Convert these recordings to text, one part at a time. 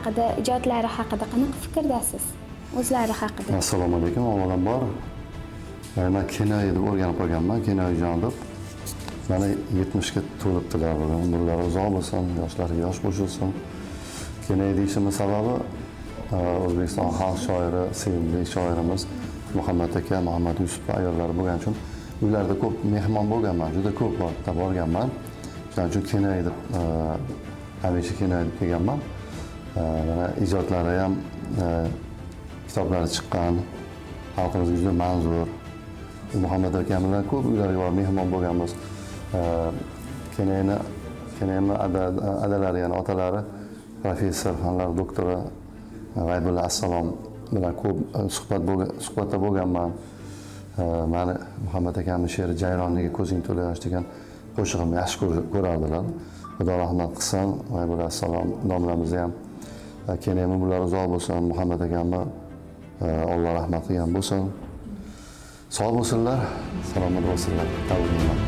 haqida, ijodlari haqida qanaqa fikrdasiz? O'zlari haqida. Assalomu alaykum, avvalambor. Men kino deb o'rganib qolganman, kinoijod deb. Mana 70 ga to'libdilar bugun. Umrlari uzoq bo'lsin, yoshlari yosh qo'shilsin. Kino deyishimiz sababi O'zbekiston xalq shoiri, sevimli shoirimiz Muhammad aka, Muhammad Yusuf ayollari bo'lgani uchun uylarda ko'p mehmon bo'lganman, juda ko'p marta borganman. Shuning uchun kino deb hamisha kino deb kelganman. Mana ijodlari ham kitoblari chiqqan, xalqimizga juda manzur. Muhammad aka bilan ko'p uylarga borib mehmon bo'lganmiz. Kinoni adalari, ya'ni otalari professor, fanlar doktori G'aybulla Assalom bilan ko'p suhbatda bo'lganman. Mani Muhammad akamning she'ri Jayronniki ko'zing to'la yosh degan qo'shig'imni yaxshi ko'rardilar. Xudo rahmat qilsin. G'aybulla Assalom domlamizni ham kinomi bular uzoq bo'lsin, Muhammad akamni Alloh rahmat qilgan bo'lsin. Sog' bo'lsinlar, salomat bo'lsinlar. Tabriklayman.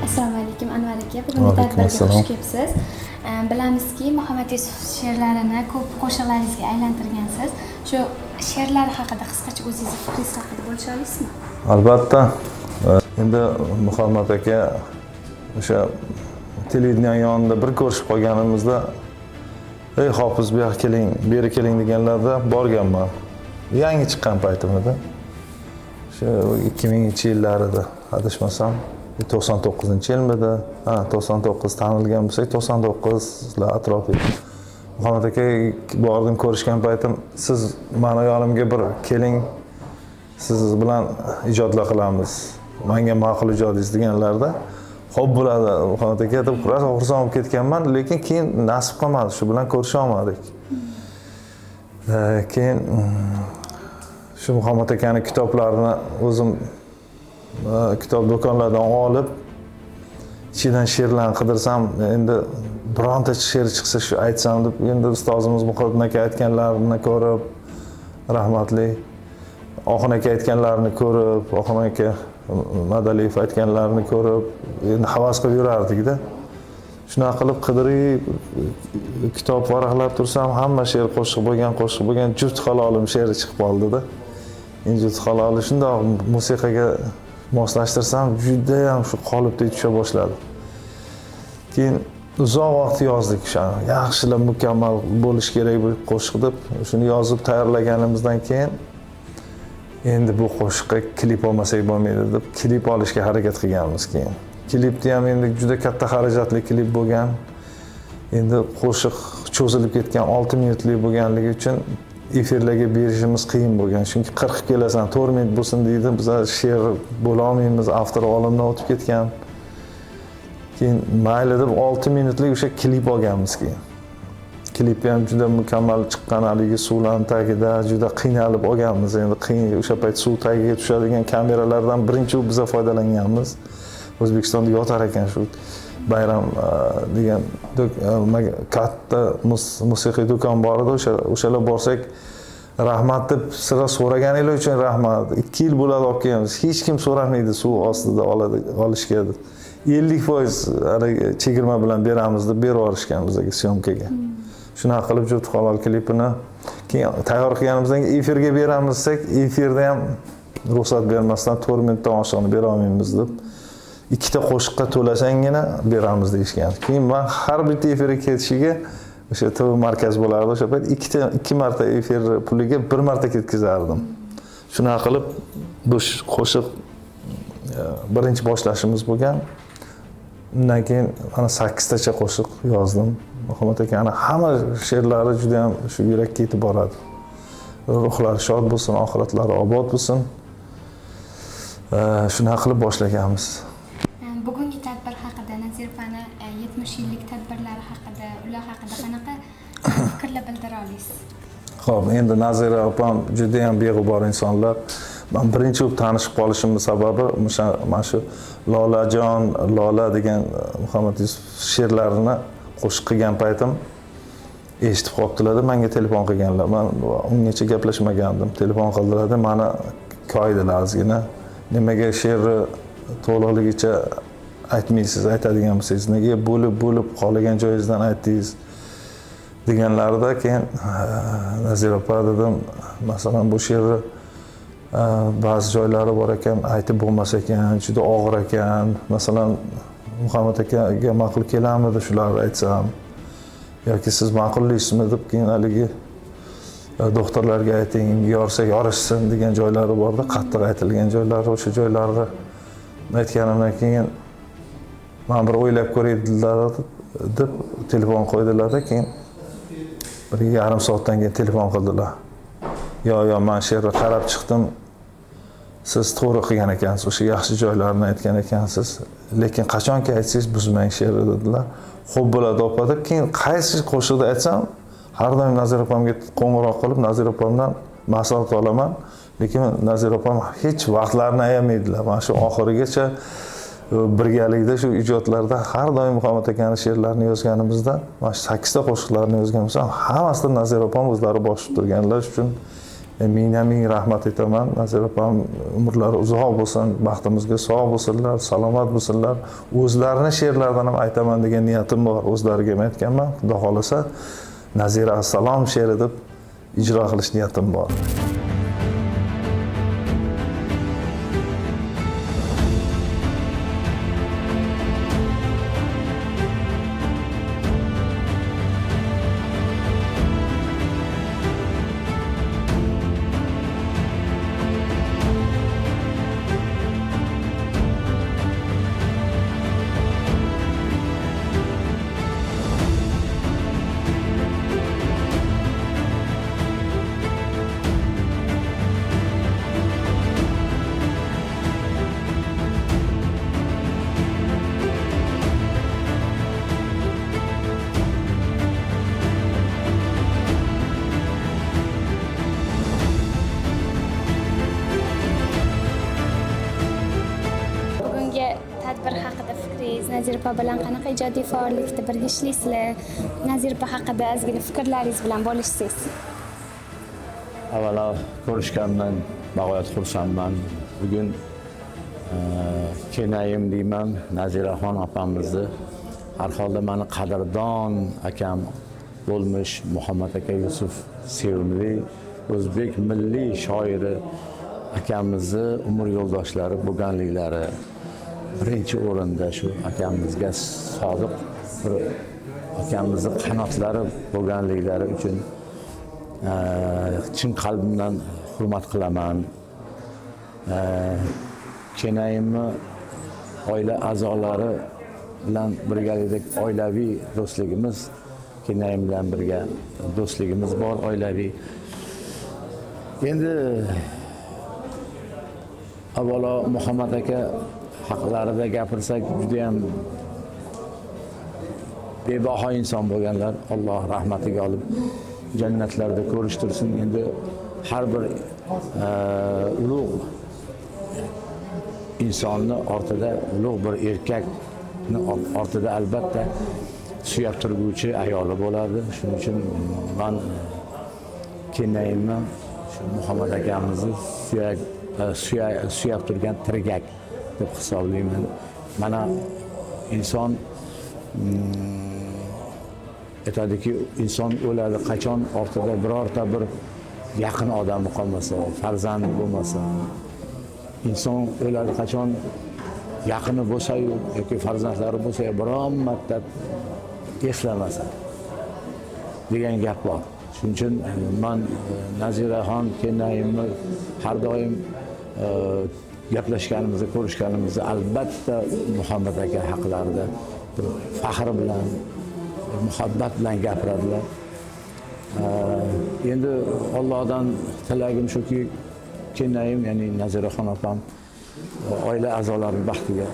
Assalomu alaykum Anvar aka. Bugun tadbirga xush kelibsiz. Bilamizki, Muhammad Yusuf she'rlarini ko'p qo'shiqlaringizga aylantirgansiz. Shu she'rlar haqida qisqacha o'zingiz fikringiz haqida bo'lisha olasizmi? Albatta. Endi Muhammad aka o'sha televideniya yonida bir ko'rishib qolganimizda, "Ey Hofiz, bu yoqqa keling, bu yerga keling" deganlarda borganman. Yangi chiqqan paytimda. O'sha 2000-yillarida adashmasam 99-yilmidi? 99 tanilgan bo'lsak, 99lar atrofi. Muhammad aka bordim, ko'rishgan paytim, "Siz meni yonimga bir keling, siz bilan ijodlar qilamiz. Menga ma'qul ijodingiz" deganlarda, "Xo'p bo'ladi" Muhammad aka deb xursand bo'lib ketganman, lekin keyin nasib qilmadi, shu bilan ko'risha olmadik. Keyin shu Muhammad akaning kitoblarini o'zim kitob do'konlardan olib, ichidan she'rlarni qidirsam, endi bironta she'r chiqsa shu aytsam deb, endi ustozimiz Muqaddam aka aytganlarini ko'rib, rahmatli Oxun aka aytganlarini ko'rib, Oxun aka Madaliyev aytganlarini ko'rib, endi havas qilib yurardik-da. Shunaqa qilib qidirib kitob varaqlab tursam, hamma she'r qo'shiq bo'lgan juft halolim she'ri chiqib qoldi-da. Endi juft haloli shundoq musiqaga moslashtirsam, juda ham shu qolipdek tusha boshladi. Keyin uzoq vaqt yozdik o'shani. Yaxshilab mukammal bo'lish kerak bu qo'shiq deb, shuni yozib tayyorlaganimizdan keyin endi bu qo'shiqqa klip olmasak bo'lmaydi deb klip olishga harakat qilganmiz keyin. Klipni ham endi juda katta xarajatli klip bo'lgan. Endi qo'shiq cho'zilib ketgan 6 minutlik bo'lganligi uchun efirlarga berishimiz qiyin bo'lgan. Chunki 40 kelasan, 4 minut bo'lsin deydi. Biz she'r bo'la olmaymiz, avtor olimdan o'tib ketgan. Keyin mayli deb 6 minutlik o'sha klip olganmiz keyin. Klip ham juda mukammal chiqqan, haligi suvlarning tagida juda qiynalib olganmiz. Endi qiyin o'sha payt suv tagiga tushadigan kameralardan birinchi biz foydalanganmiz. O'zbekistonda yotar ekan shu Bayram degan katta musiqiy do'kon bor edi, o'shalar borsak rahmat deb sira so'raganinglar uchun rahmat. 2 yil bo'ladi olib kelamiz. Hech kim so'ramaydi suv ostida olishga. 50% chegirma bilan beramiz deb berib yuborishgan bizga syomkaga. Shunaqa qilib Juft halol klipini keyin tayyor qilganimizdan keyin efirga beramiz desak, efirda ham ruxsat bermasdan 4 minutdan oshiqni bera olmaymiz deb ikkita qo'shiqqa to'lasangina beramiz deyishgan. Keyin men har bitta efirga ketishiga o'sha TV markaz bo'lardi, o'sha payt ikki marta efir puliga bir marta ketkazardim. Shunaqa qilib bu qo'shiq birinchi boshlashimiz bo'lgan. Undan keyin mana 8 tacha qo'shiq yozdim. Muhammad akani hamma she'rlari juda ham shu yurakka yetib boradi. Ruhlari shod bo'lsin, oxiratlari obod bo'lsin. Shunaqa qilib boshlaganmiz. Bugungi tadbir haqida, Nazir opani 70 yillik tadbirlari haqida, ular haqida qanaqa fikrlar bildira olasiz? Xo'p, endi Nazira opam juda ham beg'ubor insonlar. Men birinchi bo'lib tanishib qolishimning sababi mana shu Lolajon, Lola degan Muhammad Yusuf she'rlarini qo'shiq qilgan paytim eshitib qolibdilar, menga telefon qilganlar. Men ungacha gaplashmagandim. Telefon qildilar, meni koydilar ozgina. Nimaga she'rni to'liqligicha aytmaysiz, aytadigan bo'lsangiz, nega bo'lib qolgan joyingizdan aytdingiz deganlarida, keyin Nazir opa dedim, masalan bu she'rni ba'zi joylari bor ekan, aytib bo'lmas ekan, juda og'ir ekan. Masalan, Muhammad akaga ma'qul kelamidi shularni aytsam yoki siz ma'qullaysizmi deb keyin haligi doktorlarga ayting, yorsak yorishsin degan joylari borda, qattiq aytilgan joylari, o'sha joylarni aytganimdan keyin men bir o'ylab ko'ray deb telefon qo'ydilar-da, keyin 1,5 soatdan keyin telefon qildilar. Yo, men she'rni qarab chiqdim. Siz to'g'ri qilgan ekansiz, o'sha yaxshi joylarni aytgan ekansiz, lekin qachonki aytsangiz buzmang she'rni dedilar. Xo'p bo'ladi opa deb, keyin qaysi qo'shiqda aytsam, har doim Nazir opamga qo'ng'iroq qilib, Nazir opamdan maslahat olaman, lekin Nazir opam hech vaqtlarini ayamaydilar. Mana shu oxirigacha birgalikda shu ijodlarda har doim Muhammad akaning she'rlarini yozganimizda, mana shu 8 ta qo'shiqlarni yozganimizda hammasida Nazir opam o'zlari boshib turganlar uchun ming rahmat aytaman. Nazir opam umrlari uzoq bo'lsin, baxtimizga sog' bo'lsinlar, salomat bo'lsinlar. O'zlarini she'rlaridan ham aytaman degan niyatim bor. O'zlariga ham aytganman. Xudo xolasa Nazira assalom she'ri deb ijro qilish niyatim bor. tadbir haqida fikringiz, Nazir opa bilan qanaqa ijodiy faollikda birga ishlaysizlar? Nazir opa haqida ozgina fikrlaringiz bilan bo'lishsangiz. Avvalo ko'rishgandan bag'oyat xursandman. Bugun kenayim deyman, Naziraxon opamizni, har holda meni qadrdon akam bo'lmish Muhammad aka Yusuf sevimli o'zbek milliy shoiri akamizni umr yo'ldoshlari bo'lganliklari birinchi o'rinda shu akamizga sodiq bir akamizni qanotlari bo'lganliklari uchun chin qalbimdan hurmat qilaman. Kenayimni oila a'zolari bilan birgalikda oilaviy do'stligimiz, Kenayim bilan birga do'stligimiz bor, oilaviy. Endi avvalo Muhammad aka haqlarida gapirsak juda ham bebaho inson bo'lganlar. Alloh rahmatiga olib jannatlarda ko'rishtirsin. Endi har bir ulug' insonni ortida, ulug' bir erkakni ortida albatta suyab turguvchi ayoli bo'ladi. Shuning uchun men Kenayimni shu Muhammad akamizni suyab turgan tirgak deb hisoblayman. Mana inson aytadiki, inson o'ladi qachon ortida birorta bir yaqin odami qolmasa, farzandi bo'lmasa, inson o'ladi qachon yaqini bo'lsa-yu yoki farzandlari bo'lsa, biron marta eslamasa degan gap bor. Shuning uchun men Naziraxon Kenayevni har doim gaplashganimizda, ko'rishganimizda albatta Muhammad aka haqlarida bir faxr bilan, muhabbat bilan gapiradilar. Endi Allohdan tilagim shuki, Kenayim, ya'ni Naziraxon opam oila a'zolarining baxtiga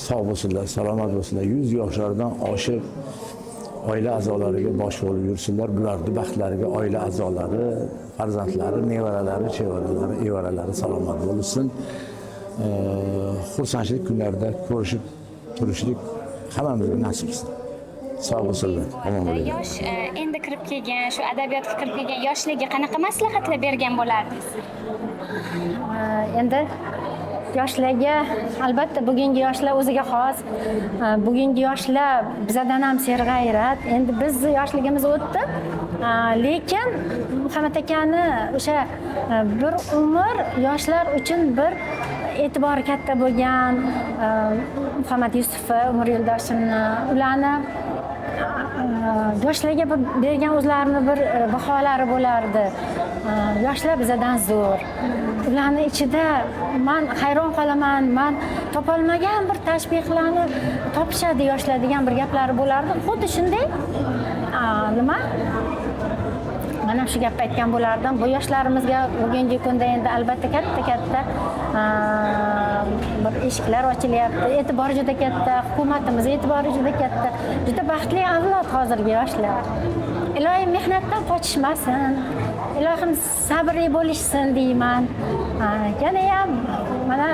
sog' bo'lsinlar, salomat bo'lsinlar, 100 yoshlardan oshib oila a'zolariga bosh bo'lib yursinlar. Bularning baxtlariga oila a'zolari, farzandlari, nevaralari, chevaralari, evaralari salomat bo'lsin. Xursandchilik kunlarda ko'rishib turishlik hammamizga nasib etsin. Sog' bo'lsinlar, omon bo'linglar. Yosh endi kirib kelgan, shu adabiyotga kirib kelgan yoshlarga qanaqa maslahatlar bergan bo'lardingiz? Endi yoshlarga albatta bugungi yoshlar o'ziga xos. Bugungi yoshlar bizdan ham serg'ayrat. Endi biz yoshligimiz o'tdi. Lekin Muhammad akani o'sha bir umr yoshlar uchun bir e'tibori katta bo'lgan Muhammad Yusufov, Umr Yo'ldoshimni, ularni yoshlarga bergan o'zlarini bir baholari bo'lardi. Yoshlar bizdan zo'r. Ularni ichida men hayron qolaman, men topolmagan bir tashbihlarni topishadi yoshlar degan bir gaplari bo'lardi. Xuddi shunday nima? Men ham shu gapni aytgan bo'lardim. Bu yoshlarimizga bugungi kunda endi albatta katta bir eshiklar ochilyapti. E'tibori juda katta, hukumatimiz e'tibori juda katta. Juda baxtli avlod hozirgi yoshlar. Ilohim mehnatdan qochishmasin. Ilohim sabrli bo'lishsin deyman. Yana ham mana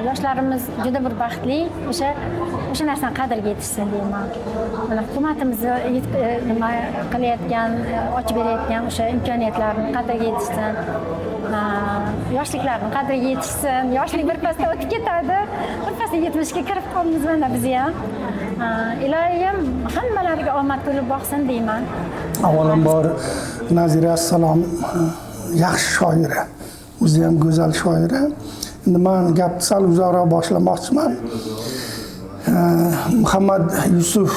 yoshlarimiz juda bir baxtli, o'sha narsani qadriga yetishsin deyman. Mana hukumatimiz nima qilayotgan, ochib berayotgan o'sha imkoniyatlarni qadriga yetishsin. Yoshliklarning qadriga yetishsin. Yoshlik bir pasda o'tib ketadi. Bir pasda 70 ga kirib qolamiz mana biz ham. Ilohim hammalariga omad kulib boqsin deyman. Avvalambor Nazira assalom yaxshi shoira. O'zi ham go'zal shoira. Endi men gapni sal uzoqroq boshlamoqchiman. Muhammad Yusuf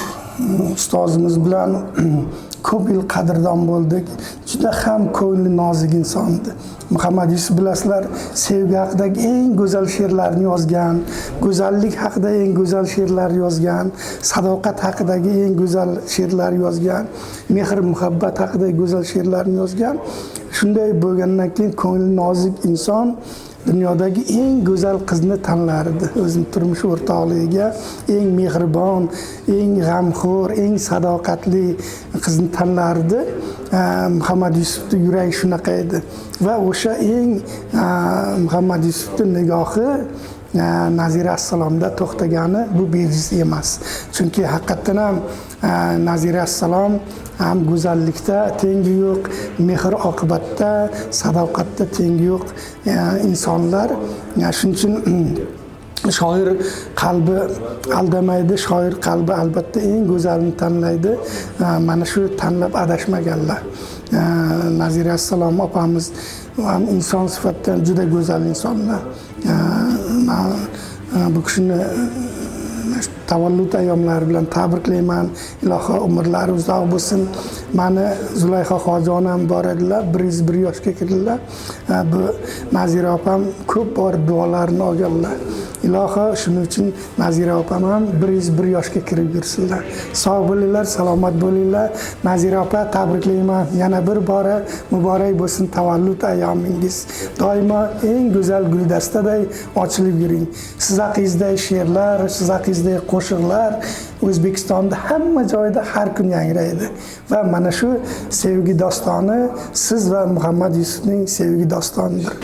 ustozimiz bilan ko'p yil qadrdon bo'ldik. Juda ham ko'ngli nozik inson edi. Muhammad Yusuf bilasizlar, sevgi haqidagi eng go'zal she'rlarni yozgan, go'zallik haqida eng go'zal she'rlar yozgan, sadoqat haqidagi eng go'zal she'rlar yozgan, mehr muhabbat haqidagi go'zal she'rlarni yozgan. Shunday bo'lgandan keyin ko'ngli nozik inson dunyodagi eng go'zal qizni tanlardi. O'zining turmush o'rtoqligiga eng mehribon, eng g'amxo'r, eng sadoqatli qizni tanlardi. Muhammad Yusufning yuragi shunaqa edi va o'sha eng Muhammad Yusufning nigohi Nazira assalomda to'xtagani bu bejiz emas. Chunki haqiqatan ham Nazira assalom ham go'zallikda tengi yo'q, mehr oqibatda, sadoqatda tengi yo'q insonlar. Shuning uchun shoir qalbi aldamaydi, shoir qalbi albatta eng go'zalini tanlaydi. Mana shu tanlab adashmaganlar. Nazira assalom opamiz ham inson sifatida juda go'zal insonlar. Bu kishini tavallud ayyomlari bilan tabriklayman. Iloho umrlari uzoq bo'lsin. Mani Zulayho xojonam bor edilar, 101 yoshga kirdilar. Bu Nazira opam ko'p bor duolarni olganlar. Iloho shuning uchun Nazira opam ham 101 yoshga kirib yursinlar. Sog' bo'linglar, salomat bo'linglar. Nazira opa tabriklayman. Yana bir bora muborak bo'lsin tavallud ayyomingiz. Doimo eng go'zal guldastaday ochilib yuring. Siz haqingizdagi she'rlar, siz haqingizdagi qo'shiqlar O'zbekistonda hamma joyda har kun yangraydi. Va mana shu sevgi dostoni siz va Muhammad Yusufning sevgi dostonidir.